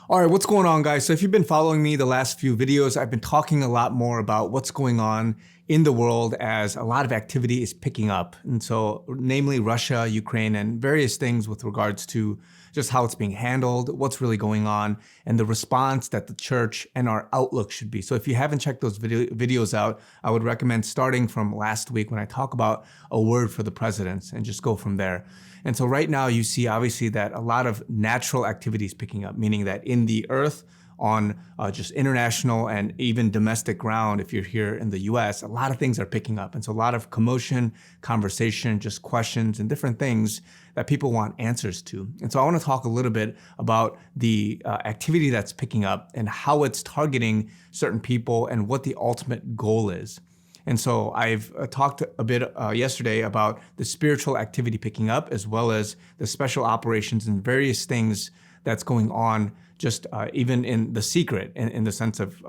All right, what's going on, guys? So if you've been following me the last few videos, I've been talking a lot more about what's going on in the world as a lot of activity is picking up. And so namely Russia, Ukraine, and various things with regards to just how it's being handled, what's really going on, and the response that the church and our outlook should be. So if you haven't checked those videos out, I would recommend starting from last week when I talk about a word for the presidents and just go from there. And so right now you see obviously that a lot of natural activity is picking up, meaning that in the earth, on just international and even domestic ground, if you're here in the US, a lot of things are picking up. And so a lot of commotion, conversation, just questions and different things that people want answers to. And so I want to talk a little bit about the activity that's picking up and how it's targeting certain people and what the ultimate goal is. And so I've talked a bit yesterday about the spiritual activity picking up, as well as the special operations and various things that's going on just even in the secret, in the sense of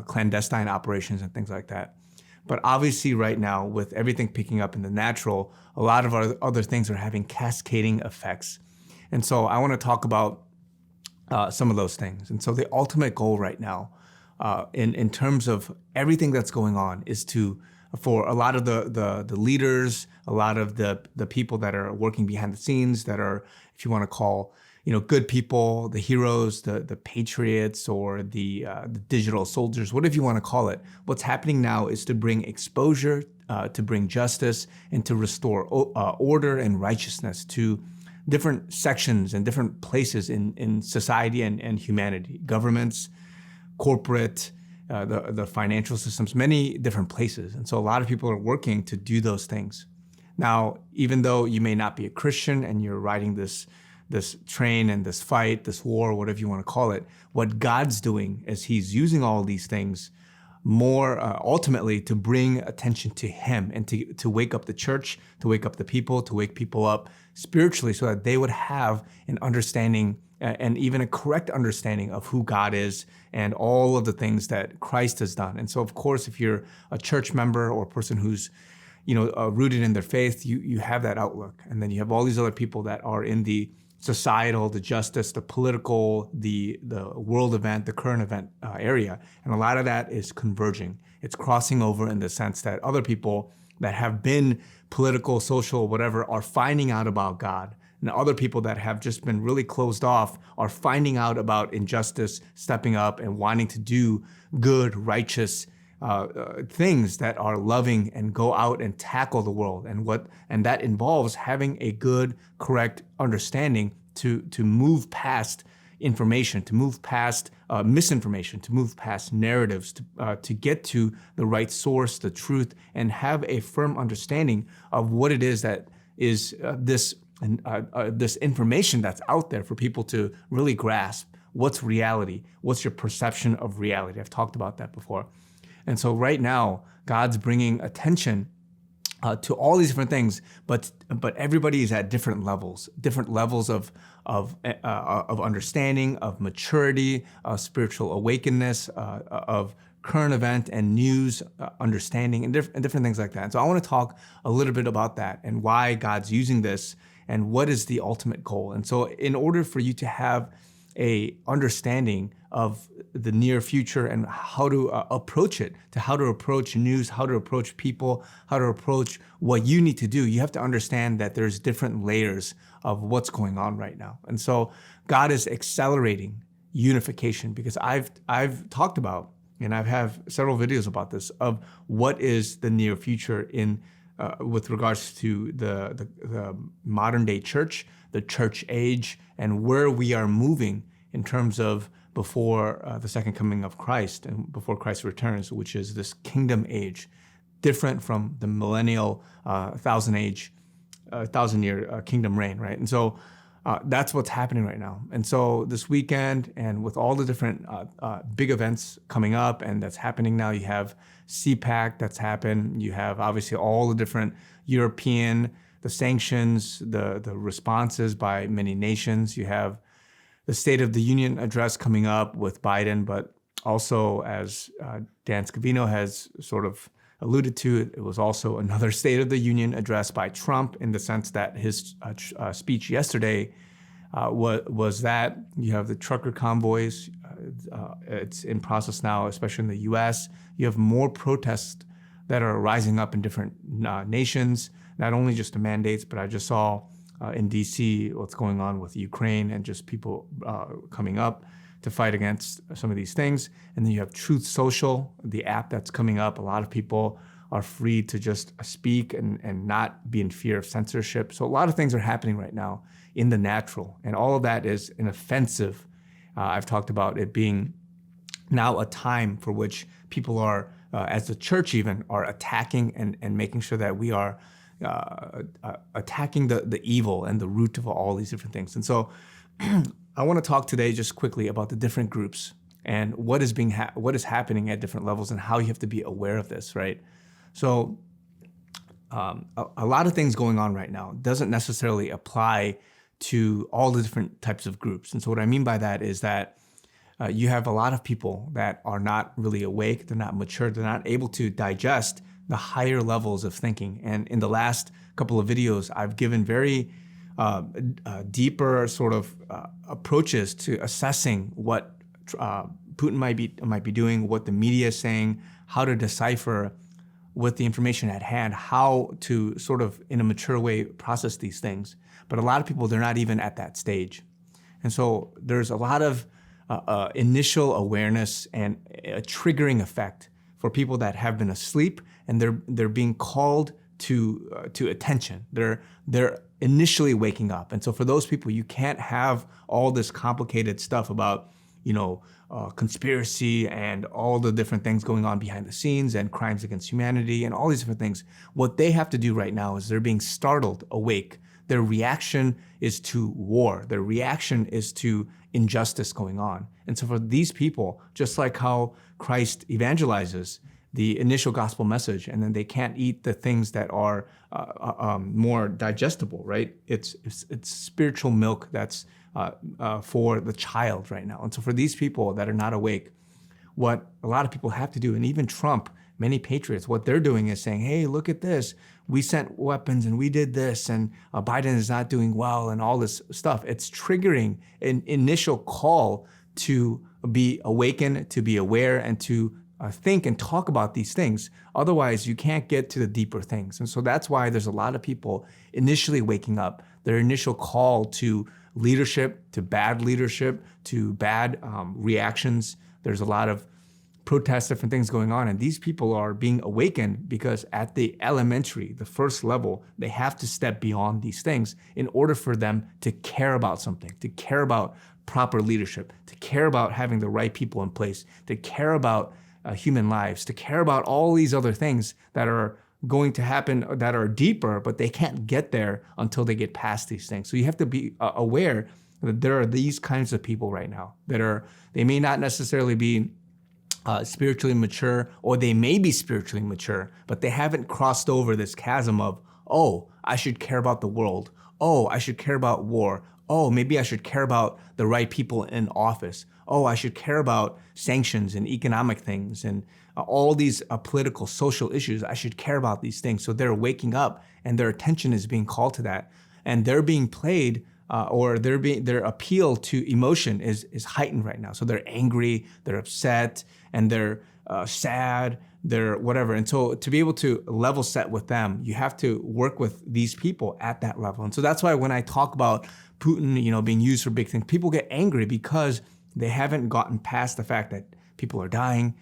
clandestine operations and things like that. But obviously right now, with everything picking up in the natural, a lot of other things are having cascading effects. And so I want to talk about some of those things. And so the ultimate goal right now, in terms of everything that's going on, is for a lot of the leaders, a lot of the people that are working behind the scenes, that are, if you want to call, good people, the heroes, the patriots, or the digital soldiers, whatever you want to call it. What's happening now is to bring exposure, to bring justice, and to restore order and righteousness to different sections and different places in society and humanity, governments, corporate, the financial systems, many different places. And so a lot of people are working to do those things. Now, even though you may not be a Christian and you're riding this train and this fight, this war, whatever you want to call it, what God's doing is he's using all these things more ultimately to bring attention to him and to wake up the church, to wake up the people, to wake people up spiritually so that they would have an understanding and even a correct understanding of who God is and all of the things that Christ has done. And so, of course, if you're a church member or a person who's rooted in their faith, you have that outlook. And then you have all these other people that are in the societal, the justice, the political, the world event, the current event area. And a lot of that is converging. It's crossing over in the sense that other people that have been political, social, whatever, are finding out about God. And other people that have just been really closed off are finding out about injustice, stepping up and wanting to do good, righteous things that are loving and go out and tackle the world. And that involves having a good, correct understanding to move past information, to move past misinformation, to move past narratives, to get to the right source, the truth, and have a firm understanding of what it is that is this information that's out there for people to really grasp. What's reality? What's your perception of reality? I've talked about that before. And so right now, God's bringing attention to all these different things, but everybody is at different levels of understanding, of maturity, spiritual awakeness, of current event and news understanding, and different things like that. And so I want to talk a little bit about that and why God's using this and what is the ultimate goal. And so in order for you to have a understanding of the near future and how to approach it, to how to approach news, how to approach people, how to approach what you need to do, you have to understand that there's different layers of what's going on right now. And so God is accelerating unification, because I've talked about, and I have several videos about this, of what is the near future in with regards to the modern day church, the church age, and where we are moving in terms of before the second coming of Christ and before Christ returns, which is this kingdom age, different from the millennial 1,000-year kingdom reign, right? And so that's what's happening right now. And so this weekend, and with all the different big events coming up and that's happening now, you have CPAC that's happened. You have obviously all the different European, the sanctions, the responses by many nations. You have the State of the Union address coming up with Biden, but also, as Dan Scavino has sort of alluded to, it was also another State of the Union address by Trump, in the sense that his speech yesterday was that you have the trucker convoys. It's in process now, especially in the U.S. You have more protests that are rising up in different nations, not only just the mandates, but I just saw in D.C. what's going on with Ukraine and just people coming up to fight against some of these things. And then you have Truth Social, the app that's coming up. A lot of people are free to just speak and not be in fear of censorship. So a lot of things are happening right now in the natural. And all of that is an offensive. I've talked about it being now a time for which people are, as the church even, are attacking and making sure that we are attacking the evil and the root of all these different things. And so I want to talk today just quickly about the different groups and what is happening at different levels and how you have to be aware of this, right? So a lot of things going on right now doesn't necessarily apply to all the different types of groups. And so what I mean by that is that you have a lot of people that are not really awake, they're not mature, they're not able to digest the higher levels of thinking. And in the last couple of videos, I've given very deeper sort of approaches to assessing what Putin might be doing, what the media is saying, how to decipher with the information at hand, how to sort of in a mature way process these things. But a lot of people, they're not even at that stage. And so there's a lot of initial awareness and a triggering effect for people that have been asleep and they're being called to attention. They're initially waking up. And so for those people, you can't have all this complicated stuff about, conspiracy and all the different things going on behind the scenes and crimes against humanity and all these different things. What they have to do right now is they're being startled awake. Their reaction is to war. Their reaction is to injustice going on. And so for these people, just like how Christ evangelizes the initial gospel message, and then they can't eat the things that are more digestible, right? It's spiritual milk that's for the child right now. And so for these people that are not awake, what a lot of people have to do, and even Trump, many patriots, what they're doing is saying, hey, look at this. We sent weapons and we did this, and Biden is not doing well and all this stuff. It's triggering an initial call to be awakened, to be aware, and to think and talk about these things. Otherwise, you can't get to the deeper things. And so that's why there's a lot of people initially waking up. Their initial call to leadership, to bad reactions. There's a lot of protests, different things going on. And these people are being awakened because at the elementary, the first level, they have to step beyond these things in order for them to care about something, to care about proper leadership, to care about having the right people in place, to care about human lives, to care about all these other things that are going to happen that are deeper, but they can't get there until they get past these things. So you have to be aware that there are these kinds of people right now they may not necessarily be spiritually mature, or they may be spiritually mature, but they haven't crossed over this chasm of, oh, I should care about the world. Oh, I should care about war. Oh, maybe I should care about the right people in office. Oh, I should care about sanctions and economic things and all these political, social issues. I should care about these things. So they're waking up and their attention is being called to that. And they're being played or their appeal to emotion is heightened right now. So they're angry, they're upset, and they're sad, they're whatever. And so to be able to level set with them, you have to work with these people at that level. And so that's why when I talk about Putin, being used for big things, people get angry because they haven't gotten past the fact that people are dying,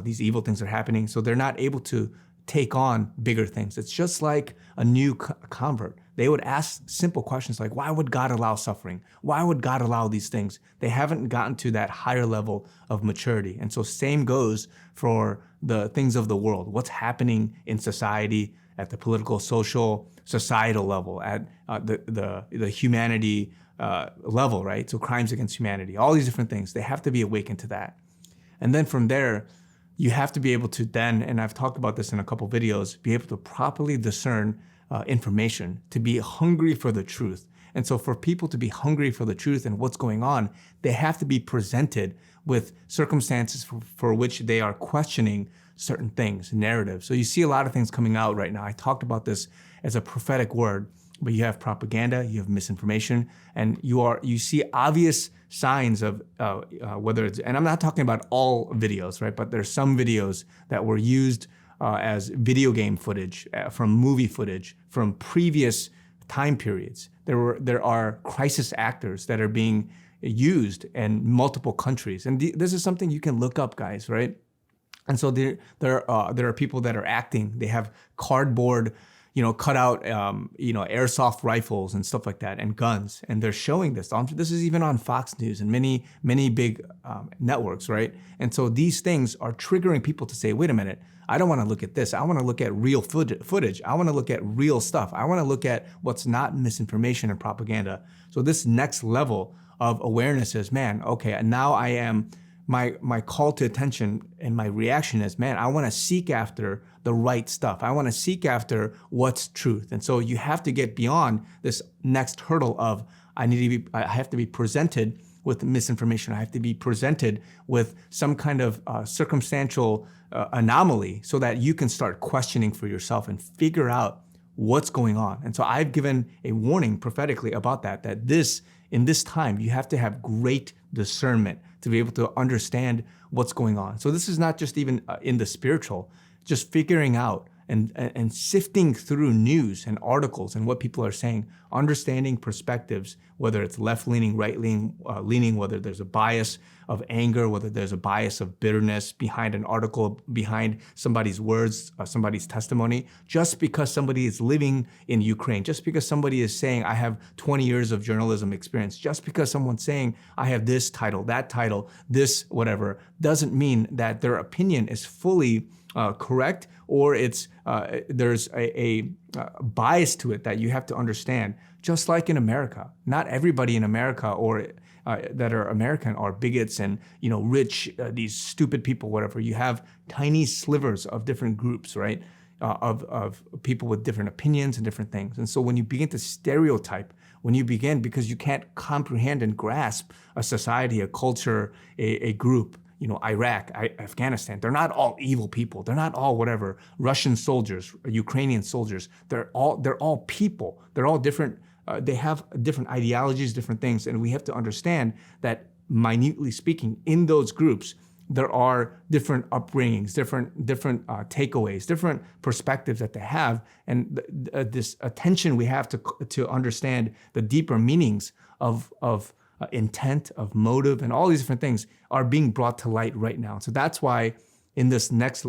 these evil things are happening. So they're not able to take on bigger things. It's just like a new convert. They would ask simple questions like, why would God allow suffering? Why would God allow these things? They haven't gotten to that higher level of maturity. And so same goes for the things of the world. What's happening in society at the political, social, societal level, at the humanity level, right? So crimes against humanity, all these different things, they have to be awakened to that. And then from there, you have to be able to then, and I've talked about this in a couple videos, be able to properly discern information, to be hungry for the truth. And so for people to be hungry for the truth and what's going on, they have to be presented with circumstances for which they are questioning certain things, narratives. So you see a lot of things coming out right now. I talked about this as a prophetic word, but you have propaganda, you have misinformation, and you see obvious signs of whether it's, and I'm not talking about all videos, right? But there's some videos that were used as video game footage, from movie footage, from previous time periods. There are crisis actors that are being used in multiple countries, and this is something you can look up, guys, right? And so there are people that are acting. They have cardboard, cut out, airsoft rifles and stuff like that, and guns, and they're showing this. This is even on Fox News and many big networks, right? And so these things are triggering people to say, wait a minute, I don't want to look at this. I want to look at real footage. I want to look at real stuff. I want to look at what's not misinformation and propaganda. So this next level of awareness is, man, okay, now I am. My call to attention and my reaction is, man, I want to seek after the right stuff. I want to seek after what's truth. And so you have to get beyond this next hurdle of I have to be presented with misinformation. I have to be presented with some kind of circumstantial anomaly so that you can start questioning for yourself and figure out what's going on. And so I've given a warning prophetically about that in this time, you have to have great discernment to be able to understand what's going on. So this is not just even in the spiritual, just figuring out and sifting through news and articles and what people are saying, understanding perspectives, whether it's left-leaning, right-leaning, whether there's a bias of anger, whether there's a bias of bitterness behind an article, behind somebody's words, somebody's testimony. Just because somebody is living in Ukraine, just because somebody is saying, I have 20 years of journalism experience, just because someone's saying, I have this title, that title, this whatever, doesn't mean that their opinion is fully correct, or there's a bias to it that you have to understand. Just like in America, not everybody in America or that are American are bigots and rich, these stupid people, whatever. You have tiny slivers of different groups, right? Of people with different opinions and different things. And so when you begin to stereotype, because you can't comprehend and grasp a society, a culture, a group, Iraq, Afghanistan, they're not all evil people. They're not all whatever, Russian soldiers, Ukrainian soldiers. They're all people. They're all different. They have different ideologies, different things. And we have to understand that, minutely speaking, in those groups, there are different upbringings, different takeaways, different perspectives that they have. And this attention we have to understand the deeper meanings of intent, of motive, and all these different things are being brought to light right now. So that's why in this next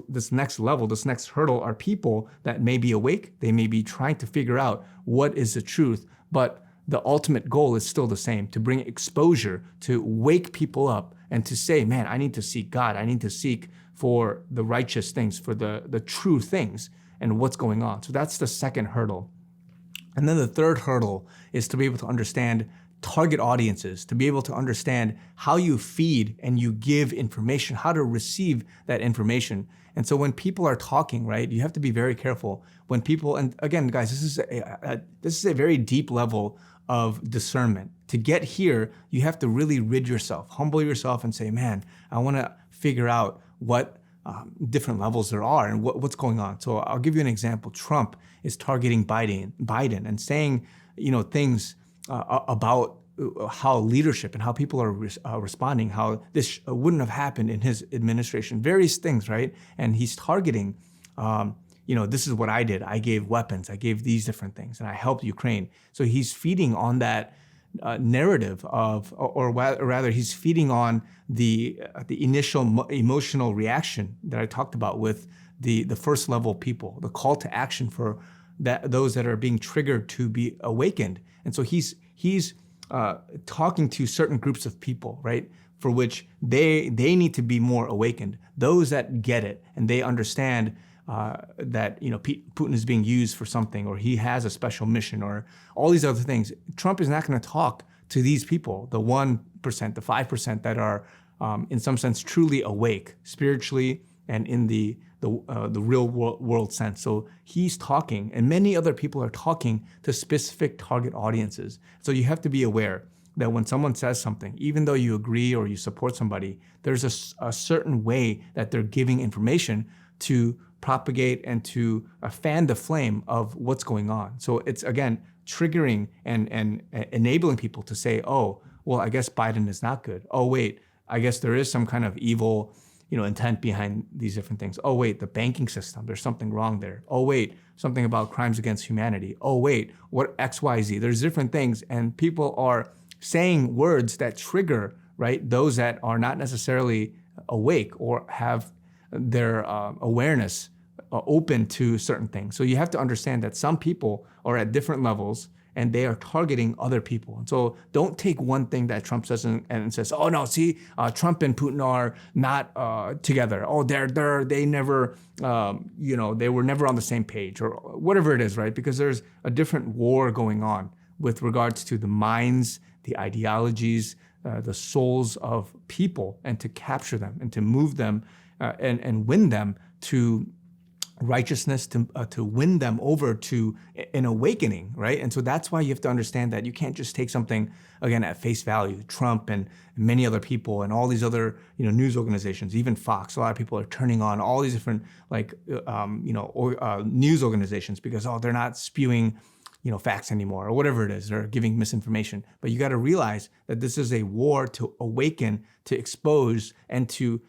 level, this next hurdle, are people that may be awake. They may be trying to figure out what is the truth, but the ultimate goal is still the same: to bring exposure, to wake people up, and to say, man, I need to seek God. I need to seek for the righteous things, for the true things, and what's going on. So that's the second hurdle. And then the third hurdle is to be able to understand target audiences, to be able to understand how you feed and you give information, how to receive that information. And so when people are talking, right, you have to be very careful when people, and again, guys, this is a very deep level of discernment. To get here, you have to really rid yourself, humble yourself, and say, man, I want to figure out what different levels there are and what's going on. So I'll give you an example. Trump is targeting Biden and saying, things about how leadership and how people are responding, how this wouldn't have happened in his administration, various things, right? And he's targeting, this is what I did. I gave weapons, I gave these different things, and I helped Ukraine. So he's feeding on that narrative of, or rather he's feeding on the initial emotional reaction that I talked about with the first level people, the call to action for those that are being triggered to be awakened. And so he's talking to certain groups of people, right, for which they need to be more awakened. Those that get it and they understand that Putin is being used for something, or he has a special mission, or all these other things. Trump is not going to talk to these people, the 1%, the 5% that are in some sense truly awake spiritually and in the real world sense. So he's talking, and many other people are talking to specific target audiences. So you have to be aware that when someone says something, even though you agree or you support somebody, there's a certain way that they're giving information to propagate and to fan the flame of what's going on. So it's, again, triggering and enabling people to say, oh, well, I guess Biden is not good. Oh, wait, I guess there is some kind of evil, intent behind these different things. Oh, wait, the banking system, there's something wrong there. Oh, wait, something about crimes against humanity. Oh, wait, what XYZ? There's different things, and people are saying words that trigger, right, those that are not necessarily awake or have their awareness open to certain things. So you have to understand that some people are at different levels and they are targeting other people. And so don't take one thing that Trump says and says, oh no, see, Trump and Putin are not together. Oh, they never, they were never on the same page or whatever it is, right? Because there's a different war going on with regards to the minds, the ideologies, the souls of people, and to capture them and to move them and win them to righteousness, to win them over to an awakening, right? And so that's why you have to understand that you can't just take something, again, at face value. Trump and many other people and all these other, news organizations, even Fox, a lot of people are turning on all these different, news organizations because, they're not spewing, facts anymore or whatever it is, or giving misinformation. But you got to realize that this is a war to awaken, to expose, and to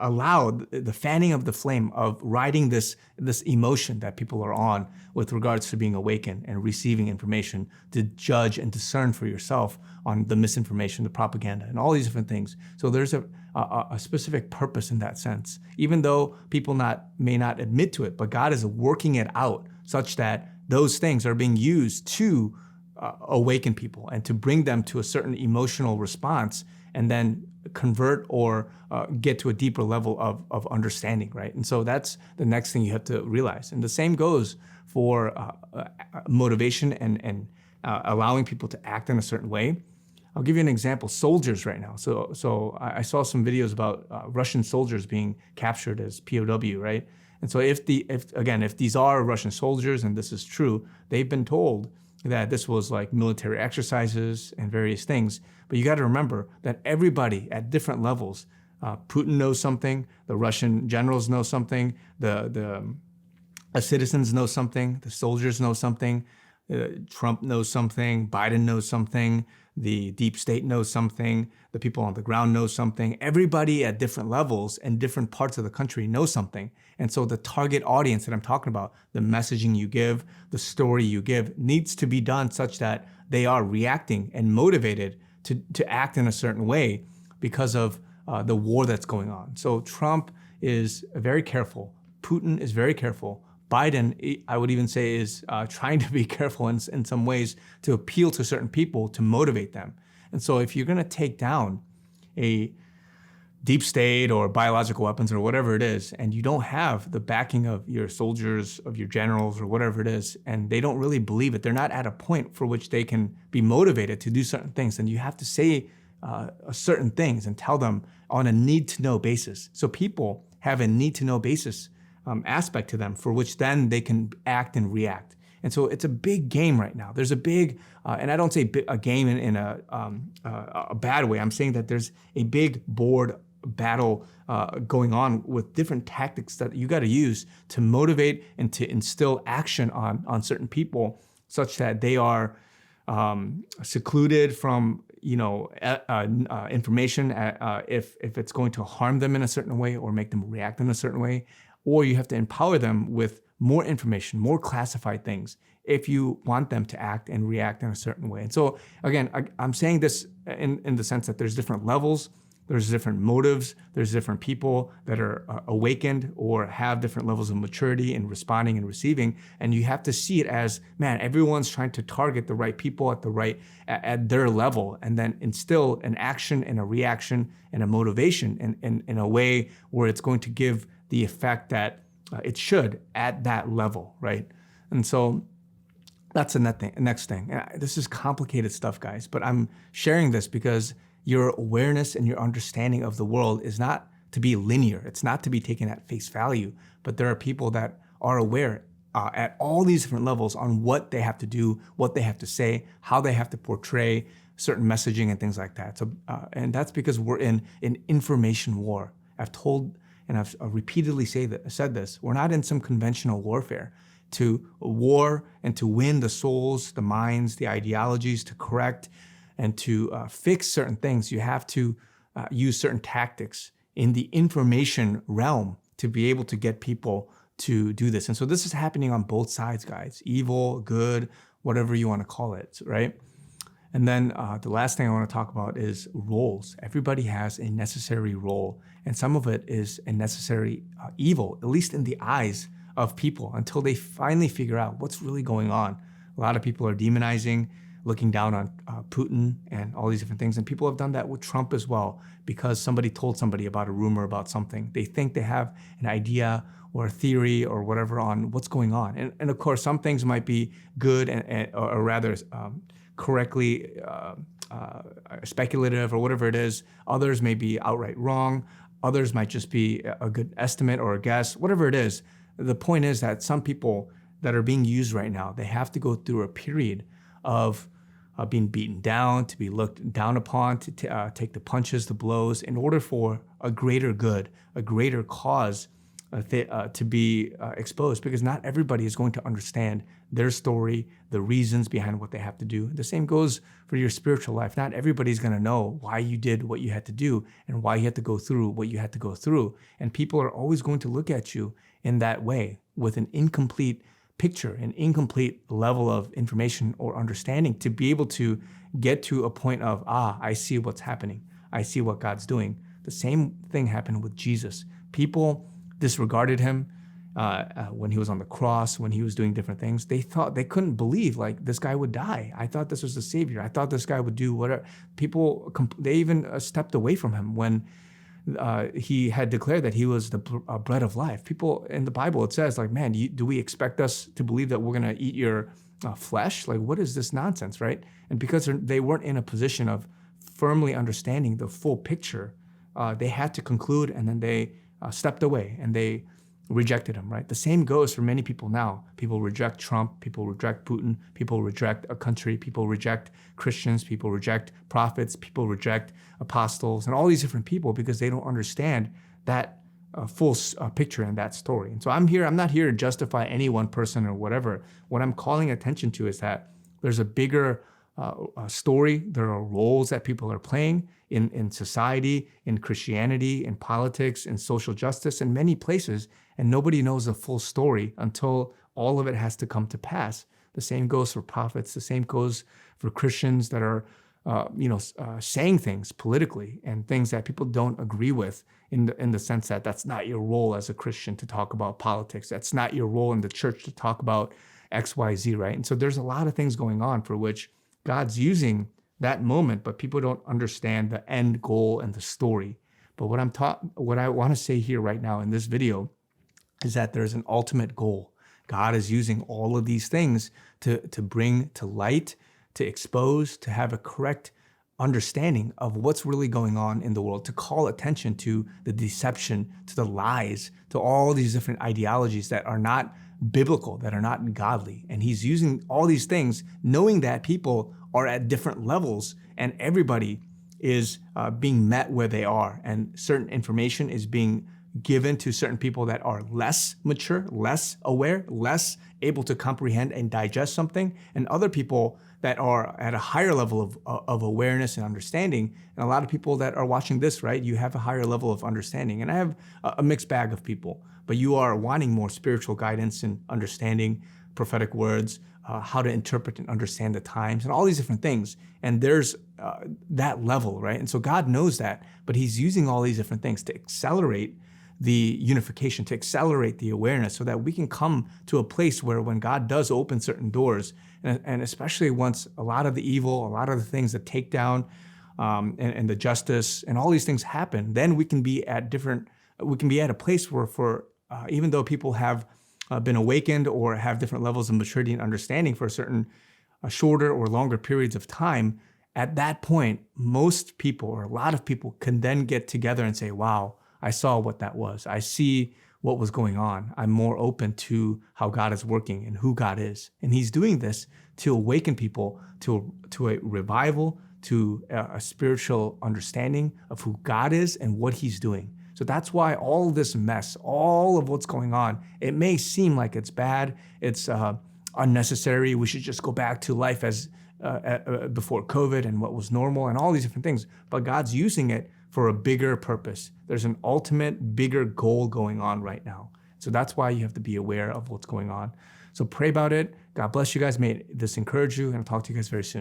allow the fanning of the flame of riding this emotion that people are on with regards to being awakened and receiving information to judge and discern for yourself on the misinformation, the propaganda, and all these different things. So there's a specific purpose in that sense, even though people may not admit to it, but God is working it out such that those things are being used to awaken people and to bring them to a certain emotional response and then convert or get to a deeper level of understanding, right? And so that's the next thing you have to realize. And the same goes for motivation and allowing people to act in a certain way. I'll give you an example, soldiers right now. So I saw some videos about Russian soldiers being captured as POW, right? And so if these are Russian soldiers and this is true, they've been told that this was like military exercises and various things. But you got to remember that everybody at different levels, Putin knows something, the Russian generals know something, the citizens know something, the soldiers know something, Trump knows something, Biden knows something, the deep state knows something, the people on the ground know something. Everybody at different levels and different parts of the country knows something. And so the target audience that I'm talking about, the messaging you give, the story you give, needs to be done such that they are reacting and motivated to act in a certain way because of the war that's going on. So Trump is very careful. Putin is very careful. Biden, I would even say, is trying to be careful in some ways to appeal to certain people to motivate them. And so if you're going to take down a deep state or biological weapons or whatever it is, and you don't have the backing of your soldiers, of your generals or whatever it is, and they don't really believe it, they're not at a point for which they can be motivated to do certain things, then you have to say certain things and tell them on a need-to-know basis. So people have a need-to-know basis aspect to them for which then they can act and react. And so it's a big game right now. There's a big, and I don't say a game in a bad way. I'm saying that there's a big board battle going on with different tactics that you got to use to motivate and to instill action on certain people such that they are secluded from information if it's going to harm them in a certain way or make them react in a certain way. Or you have to empower them with more information, more classified things, if you want them to act and react in a certain way. And so, again, I'm saying this in the sense that there's different levels, there's different motives, there's different people that are awakened or have different levels of maturity in responding and receiving. And you have to see it as, man, everyone's trying to target the right people at their level, and then instill an action and a reaction and a motivation in a way where it's going to give the effect that it should at that level, right? And so that's the next thing. And this is complicated stuff, guys, but I'm sharing this because your awareness and your understanding of the world is not to be linear. It's not to be taken at face value, but there are people that are aware at all these different levels on what they have to do, what they have to say, how they have to portray certain messaging and things like that. So, and that's because we're in an information war. I've repeatedly said this, we're not in some conventional warfare. to war and to win the souls, the minds, the ideologies, to correct and to fix certain things. You have to use certain tactics in the information realm to be able to get people to do this. And so this is happening on both sides, guys. Evil, good, whatever you want to call it, right? And then the last thing I want to talk about is roles. Everybody has a necessary role, and some of it is a necessary evil, at least in the eyes of people, until they finally figure out what's really going on. A lot of people are demonizing, looking down on Putin and all these different things. And people have done that with Trump as well, because somebody told somebody about a rumor about something. They think they have an idea or a theory or whatever on what's going on. And of course, some things might be good or rather correctly speculative or whatever it is. Others may be outright wrong. Others might just be a good estimate or a guess, whatever it is. The point is that some people that are being used right now, they have to go through a period of being beaten down, to be looked down upon, to take the punches, the blows, in order for a greater good, a greater cause to be exposed, because not everybody is going to understand their story, the reasons behind what they have to do. The same goes for your spiritual life. Not everybody's going to know why you did what you had to do and why you had to go through what you had to go through. And people are always going to look at you in that way, with an incomplete picture, an incomplete level of information or understanding, to be able to get to a point of, I see what's happening. I see what God's doing. The same thing happened with Jesus. People disregarded him when he was on the cross, when he was doing different things. They thought, they couldn't believe like this guy would die. I thought this was the savior. I thought this guy would do whatever. People, they even stepped away from him when he had declared that he was the bread of life. People in the Bible, it says like, man, do we expect us to believe that we're going to eat your flesh? Like, what is this nonsense, right? And because they weren't in a position of firmly understanding the full picture, they had to conclude, and then they stepped away and they rejected him, right? The same goes for many people now. People reject Trump, people reject Putin, people reject a country, people reject Christians, people reject prophets, people reject apostles, and all these different people, because they don't understand that full picture and that story. And so I'm not here to justify any one person or whatever. What I'm calling attention to is that there's a bigger story. There are roles that people are playing in society, in Christianity, in politics, in social justice, in many places, and nobody knows the full story until all of it has to come to pass. The same goes for prophets. The same goes for Christians that are, saying things politically and things that people don't agree with, in the sense that that's not your role as a Christian to talk about politics. That's not your role in the church to talk about X, Y, Z, right? And so there's a lot of things going on for which God's using that moment, but people don't understand the end goal and the story. But what I want to say here right now in this video is that there's an ultimate goal. God is using all of these things to bring to light, to expose, to have a correct understanding of what's really going on in the world, to call attention to the deception, to the lies, to all these different ideologies that are not biblical, that are not godly. And he's using all these things, knowing that people are at different levels and everybody is being met where they are. And certain information is being given to certain people that are less mature, less aware, less able to comprehend and digest something, and other people that are at a higher level of awareness and understanding. And a lot of people that are watching this, right, you have a higher level of understanding. And I have a mixed bag of people, but you are wanting more spiritual guidance and understanding prophetic words, how to interpret and understand the times, and all these different things. And there's that level, right? And so God knows that, but he's using all these different things to accelerate the unification, to accelerate the awareness, so that we can come to a place where when God does open certain doors, and especially once a lot of the evil, a lot of the things, the takedown, and the justice and all these things happen, then we can be at a place where even though people have been awakened or have different levels of maturity and understanding for a certain shorter or longer periods of time, at that point, most people or a lot of people can then get together and say, wow, I saw what that was. I see what was going on. I'm more open to how God is working and who God is. And he's doing this to awaken people to a revival, to a spiritual understanding of who God is and what he's doing. So that's why all this mess, all of what's going on, it may seem like it's bad, it's unnecessary. We should just go back to life as before COVID and what was normal and all these different things. But God's using it for a bigger purpose. There's an ultimate bigger goal going on right now. So that's why you have to be aware of what's going on. So pray about it. God bless you guys. May this encourage you, and I'll talk to you guys very soon.